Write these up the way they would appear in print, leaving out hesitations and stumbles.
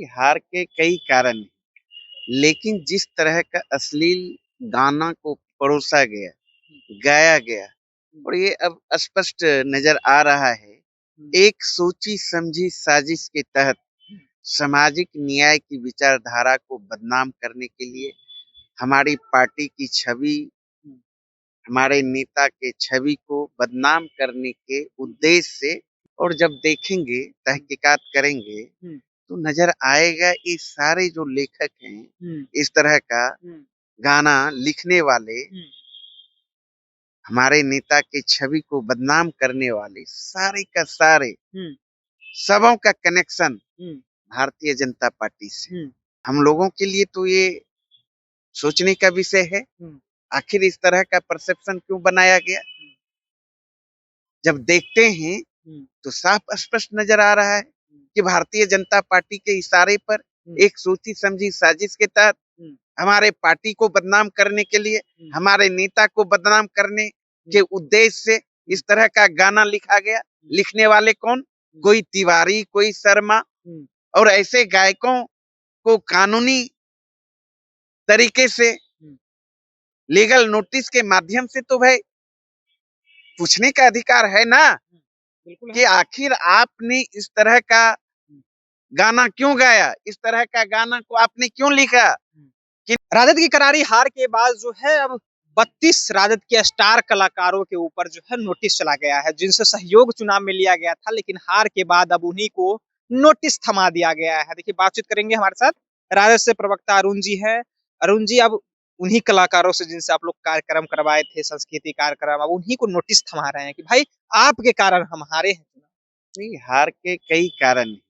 हार के कई कारण हैं, लेकिन जिस तरह का अश्लील गाना को परोसा गया, गाया गया और ये अब स्पष्ट नजर आ रहा है, एक सोची समझी साजिश के तहत सामाजिक न्याय की विचारधारा को बदनाम करने के लिए हमारी पार्टी की छवि, हमारे नेता के छवि को बदनाम करने के उद्देश्य से और जब देखेंगे, तहकीकात करेंगे तो नजर आएगा ये सारे जो लेखक हैं, इस तरह का गाना लिखने वाले, हमारे नेता के छवि को बदनाम करने वाले, सारे का सारे सबों का कनेक्शन भारतीय जनता पार्टी से। हम लोगों के लिए तो ये सोचने का विषय है, आखिर इस तरह का परसेप्शन क्यों बनाया गया। जब देखते हैं तो साफ स्पष्ट नजर आ रहा है कि भारतीय जनता पार्टी के इशारे पर एक सोची समझी साजिश के तहत हमारे पार्टी को बदनाम करने के लिए, हमारे नेता को बदनाम करने के उद्देश्य से इस तरह का गाना लिखा गया। लिखने वाले कौन? कोई तिवारी, कोई शर्मा, और ऐसे गायकों को कानूनी तरीके से लीगल नोटिस के माध्यम से तो भाई पूछने का अधिकार है ना कि आखिर आपने इस तरह का गाना क्यों गाया, इस तरह का गाना को आपने क्यों लिखा। कि राजद की करारी हार के बाद जो है अब 32 राजद के स्टार कलाकारों के ऊपर जो है नोटिस चला गया है, जिनसे सहयोग चुनाव में लिया गया था, लेकिन हार के बाद अब उन्हीं को नोटिस थमा दिया गया है। देखिए, बातचीत करेंगे हमारे साथ राजद से प्रवक्ता अरुण जी है। अरुण जी, अब उन्हीं कलाकारों से जिनसे आप लोग कार्यक्रम करवाए थे, संस्कृति कार्यक्रम, अब उन्हीं को नोटिस थमा रहे हैं कि भाई आपके कारण हम हारे हैं। नहीं, हार के कई कारण हैं,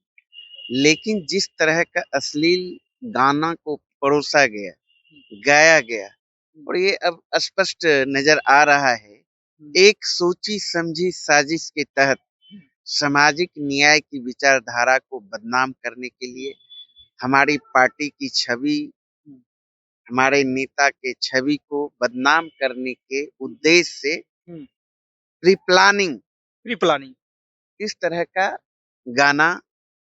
लेकिन जिस तरह का अश्लील गाना को परोसा गया, गाया गया और ये अब स्पष्ट नजर आ रहा है, एक सोची समझी साजिश के तहत सामाजिक न्याय की विचारधारा को बदनाम करने के लिए हमारी पार्टी की छवि, हमारे नेता के छवि को बदनाम करने के उद्देश्य से प्री प्लानिंग इस तरह का गाना।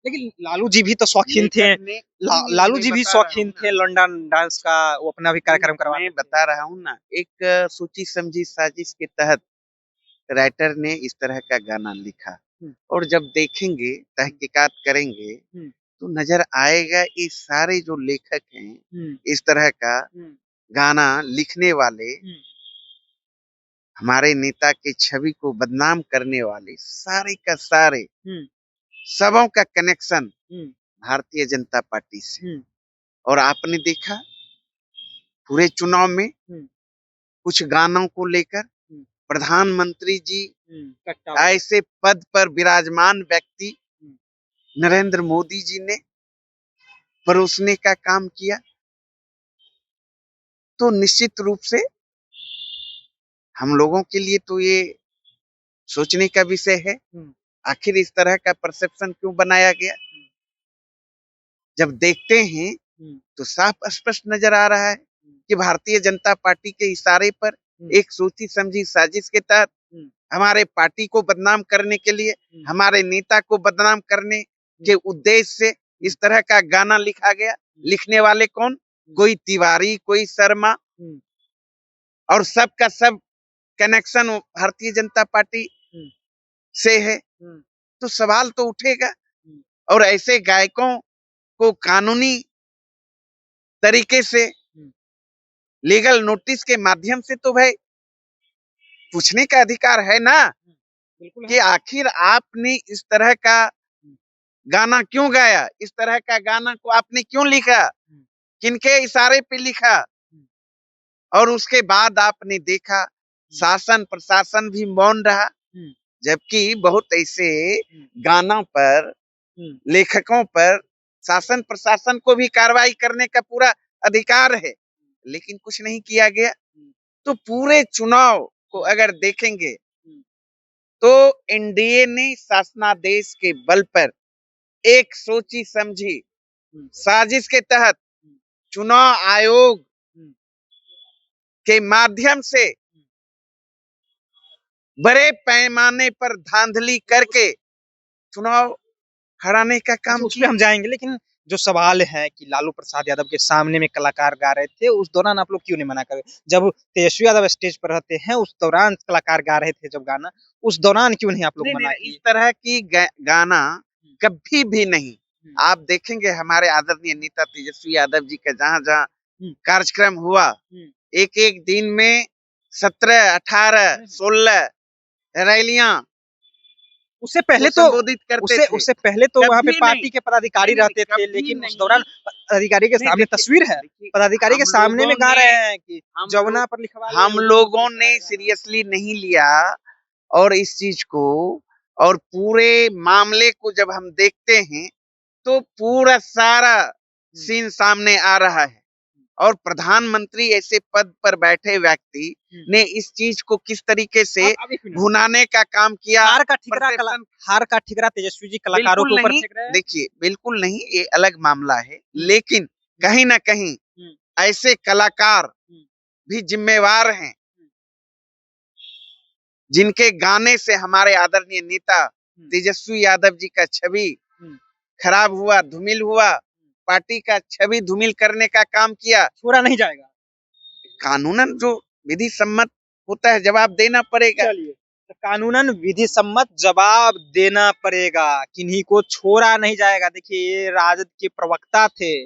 लेकिन लालू जी भी तो शौकीन थे, लालू जी भी शौकीन थे लंदन डांस का, वो अपना भी कार्यक्रम करवा। मैं बता रहा हूँ ना, एक सोची समझी साजिश के तहत राइटर ने इस तरह का गाना लिखा और जब देखेंगे, तहकीकात करेंगे तो नजर आएगा ये सारे जो लेखक हैं, इस तरह का गाना लिखने वाले, हमारे नेता के छवि को बदनाम करने वाले, सारे का सारे सबों का कनेक्शन भारतीय जनता पार्टी से। और आपने देखा पूरे चुनाव में कुछ गानों को लेकर प्रधानमंत्री जी ऐसे पद पर विराजमान व्यक्ति नरेंद्र मोदी जी ने परोसने का काम किया, तो निश्चित रूप से हम लोगों के लिए तो ये सोचने का विषय है, आखिर इस तरह का परसेप्शन क्यों बनाया गया। जब देखते हैं तो साफ स्पष्ट नजर आ रहा है कि भारतीय जनता पार्टी के इशारे पर एक सोची समझी साजिश के तहत हमारे पार्टी को बदनाम करने के लिए, हमारे नेता को बदनाम करने के उद्देश्य से इस तरह का गाना लिखा गया। लिखने वाले कौन? कोई तिवारी, कोई शर्मा, और सब का सब कनेक्शन भारतीय जनता पार्टी से है। तो सवाल तो उठेगा, और ऐसे गायकों को कानूनी तरीके से लीगल नोटिस के माध्यम से तो भाई पूछने का अधिकार है ना कि आखिर आपने इस तरह का गाना क्यों गाया, इस तरह का गाना को आपने क्यों लिखा, किनके इशारे पे लिखा। और उसके बाद आपने देखा शासन प्रशासन भी मौन रहा, जबकि बहुत ऐसे गानों पर, लेखकों पर शासन प्रशासन को भी कार्रवाई करने का पूरा अधिकार है, लेकिन कुछ नहीं किया गया। तो पूरे चुनाव को अगर देखेंगे तो एनडीए ने शासनादेश के बल पर एक सोची समझी साजिश के तहत चुनाव आयोग के माध्यम से बड़े पैमाने पर धांधली करके चुनाव हराने का काम किया। हम जाएंगे, लेकिन जो सवाल है कि लालू प्रसाद यादव के सामने में कलाकार गा रहे थे, उस दौरान आप लोग क्यों नहीं मना करे? जब तेजस्वी यादव स्टेज पर रहते हैं, उस दौरान कलाकार गा रहे थे जब गाना, उस दौरान क्यों नहीं आप लोग मना इस किए? तरह की गाना कभी भी नहीं। आप देखेंगे हमारे आदरणीय नेता तेजस्वी यादव जी का जहाँ-जहाँ कार्यक्रम हुआ, एक-एक दिन में 17, 18, 16 रैलियां उससे पहले तो संबोधित करते थे। उससे पहले तो वहाँ पे कभी पार्टी नहीं, के पदाधिकारी रहते थे, कभी लेकिन उस नहीं। दौरान पदाधिकारी के नहीं सामने तस्वीर है, देखिए, पदाधिकारी के हम सामने में लोगों गा ने रहे हैं कि हम जमुना लोग पर लिखवा ले हम उर्दू लोगों लिखवा ने ले गाना। सीरियसली नहीं लिया और इस चीज को और पूरे मामले को जब हम देखते हैं तो पूरा सारा सीन सामने आ रहा है और प्रधानमंत्री ऐसे पद पर बैठे व्यक्ति ने इस चीज को किस तरीके से अब एक मिनट, भुनाने का काम किया। परसेप्शन हार का ठिकरा तेजस्वी जी कलाकारों बिल्कुल के ऊपर नहीं, फेंक रहे हैं। देखिए बिल्कुल नहीं, ये अलग मामला है, लेकिन कहीं ना कहीं ऐसे कलाकार भी जिम्मेवार हैं जिनके गाने से हमारे आदरणीय नेता तेजस्वी यादव जी का छवि खराब हुआ, धूमिल हुआ, पार्टी का छवि धूमिल करने का काम किया। छोड़ा नहीं जाएगा। कानूनन जो विधि सम्मत होता है जवाब देना पड़ेगा। चलिए, तो कानूनन विधि सम्मत जवाब देना पड़ेगा, किन्हीं को छोड़ा नहीं जाएगा। देखिए, ये राजद के प्रवक्ता थे,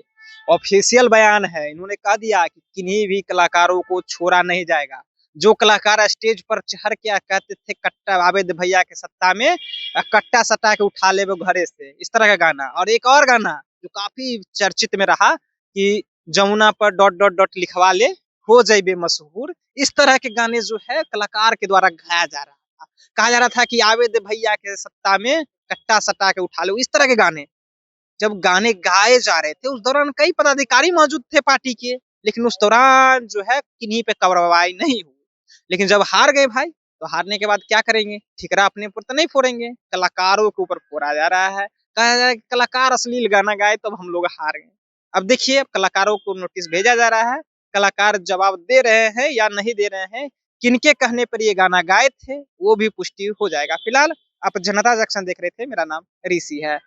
ऑफिशियल बयान है, इन्होंने कह दिया कि किन्हीं भी कलाकारों को छोड़ा नहीं जाएगा। जो कलाकार स्टेज पर चढ़ के कहते थे कट्टा आवेद भैया के सत्ता में कट्टा सटा के उठा ले वो घरे से, इस तरह का गाना। और एक और गाना जो काफी चर्चित में रहा कि जमुना पर डॉट डॉट डॉट लिखवा ले हो जाइबे मशहूर, इस तरह के गाने जो है कलाकार के द्वारा गाया जा रहा था। कहा जा रहा था कि आवेद भैया के सत्ता में कट्टा सटा के उठा लो, इस तरह के गाने जब गाने गाए जा रहे थे, उस दौरान कई पदाधिकारी मौजूद थे पार्टी के, लेकिन उस दौरान जो है किन्हीं पे कार्रवाई नहीं हुई। लेकिन जब हार गए भाई, तो हारने के बाद क्या करेंगे? ठिकरा अपने ऊपर तो नहीं फोड़ेंगे, कलाकारों के ऊपर फोड़ा जा रहा है। कहा जा रहा है कि कलाकार अश्लील गाना गाए तो हम लोग हार गए। अब देखिए, अब कलाकारों को नोटिस भेजा जा रहा है, कलाकार जवाब दे रहे हैं या नहीं दे रहे हैं, किनके कहने पर ये गाना गाए थे, वो भी पुष्टि हो जाएगा। फिलहाल आप जनता जंक्शन देख रहे थे, मेरा नाम ऋषि है।